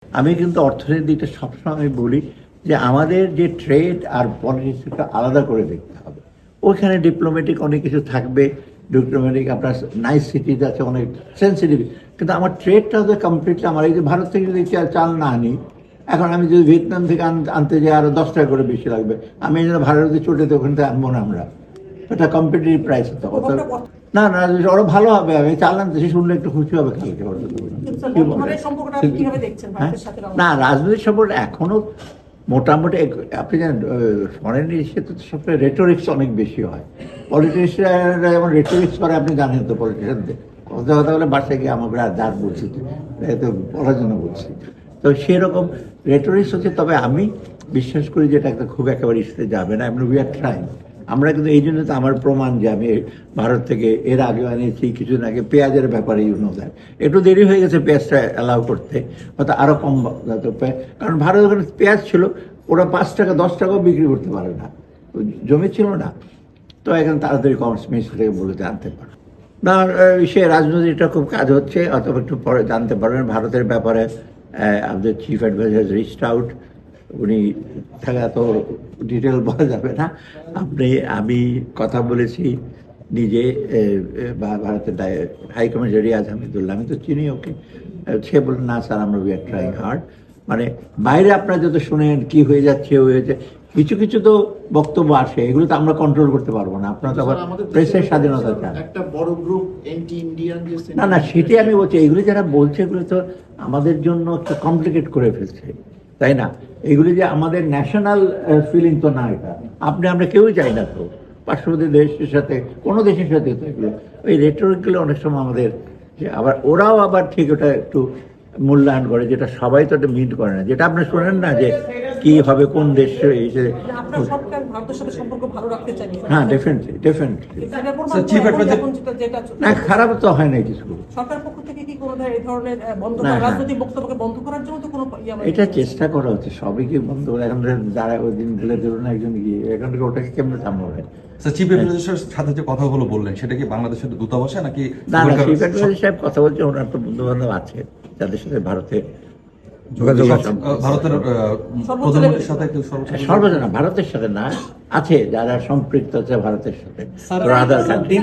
আমি কিন্তু অর্থনীতিটা সবসময় আমি বলি যে আমাদের যে ট্রেড আর পলিটিক্সটা আলাদা করে দেখতে হবে। ওইখানে ডিপ্লোম্যাটিক অনেক কিছু থাকবে, ডিপ্লোম্যাটিক আপনার নাইস সিটিজ আছে, অনেক সেন্সিটিভ, কিন্তু আমার ট্রেডটা হচ্ছে কমপ্লিটলি আমার এই যে ভারত থেকে যদি চাল না আনি, এখন আমি যদি ভিয়েতনাম থেকে আনতে যাই আরও 10 টাকা করে বেশি লাগবে, আমি এই জন্য ভারতে চটেতে ওখান থেকে আনবো না আমরা, এটা কম্পিটিটিভ প্রাইস হতে হবে। না না, ওরা ভালো হবে, আমি চাল আনতে সে শুনলে একটু খুশি হবে কালকে। না, রাজনৈতিক সম্পর্ক এখনো মোটামুটি আপনি জানেন ফরেন ইস্যুতে তো সবসময় রেটোরিক্স অনেক বেশি হয়। পলিটিশিয়ানরা যেমন রেটোরিক্স করে আপনি জানেন তো, পলিটিশিয়ানদের কথা কথা বলে বাসায় গিয়ে আমাকে আর যার বলছি তো বলার জন্য বলছি, তো সেরকম রেটোরিক্স হচ্ছে। তবে আমি বিশ্বাস করি যে এটা খুব একেবারে ইস্যুতে যাবে না, এমনি উই আর ট্রাইং। আমরা কিন্তু এই জন্য তো আমার প্রমাণ যে আমি ভারত থেকে এর আগে আনিয়েছি কিছুদিন আগে পেঁয়াজের ব্যাপারে দেয় একটু দেরি হয়ে গেছে পেঁয়াজটা অ্যালাউ করতে, হয়তো আরও কম কারণ ভারত ওখানে পেঁয়াজ ছিল, ওরা 5 টাকা 10 টাকাও বিক্রি করতে পারে না, জমি ছিল না, তো এখন তাড়াতাড়ি কমার্স মিনিস্টার থেকে বলে জানতে পারে না। সে রাজনীতিটা খুব কাজ হচ্ছে, অথবা একটু পরে জানতে পারবেন ভারতের ব্যাপারে। আমাদের চিফ অ্যাডভাইজার রিচড আউট, উনি থাকা তো ডিটেল বলা যাবে না। আমি কথা বলেছি নিজে ভারতের হাই কমিশনার রিয়াজ হামিদুল্লাহ, আমি তো চিনি ওকে। সে বললেন না স্যার, আমরা উই আর ট্রাইং হার্ড। মানে বাইরে আপনারা যত শুনেন কি হয়ে যাচ্ছে হয়েছে, কিছু কিছু তো বক্তব্য আসে, এগুলো তো আমরা কন্ট্রোল করতে পারবো না। আপনারা তো আবার প্রেসের স্বাধীনতা চান। একটা বড় গ্রুপ অ্যান্টি ইন্ডিয়ান, না না, সেটাই আমি বলছি, এগুলি যারা বলছে এগুলো তো আমাদের জন্য একটু কমপ্লিকেট করে ফেলছে, তাই না? এগুলি যে আমাদের ন্যাশনাল ফিলিং তো না, এটা আমরা কেউই চাই না তো পার্শ্ববর্তী দেশের সাথে, কোনো দেশের সাথে তো এগুলো ওই রেটরিকগুলো অনেক সময় আমাদের যে আবার ওরাও আবার ঠিক ওটা একটু মূল্যায়ন করে, যেটা সবাই তো এটা মিট করে না, যেটা আপনি শোনেন না যে কি হবে কোন দেশ হিসেবে। হ্যাঁ, ডেফিনেটলি ডেফিনেটলি। না, খারাপ তো হয় না কিছু। এটা চেষ্টা করা হচ্ছে সবই কি বন্ধ করে, এখন যারা ওই দিন ধরে ধরুন একজন গিয়ে এখান থেকে ওটাকে কেমন সামলাবে। চিফ অ্যাডভাইজার সাথে যে কথাগুলো বললেন সেটা কি বাংলাদেশের দূতাবাসে নাকি? না না, চিফ অ্যাডভাইজার সাহেব কথা বলছে, ওনার তো বন্ধু বান্ধব আছে যাদের সাথে ভারতে যোগাযোগ আছে। ভারতের প্রধানমন্ত্রীর সাথে সর্বজনা ভারতের সাথে না, আছে যারা সম্পৃক্ত আছে ভারতের সাথে, আদার কান্ট্রি।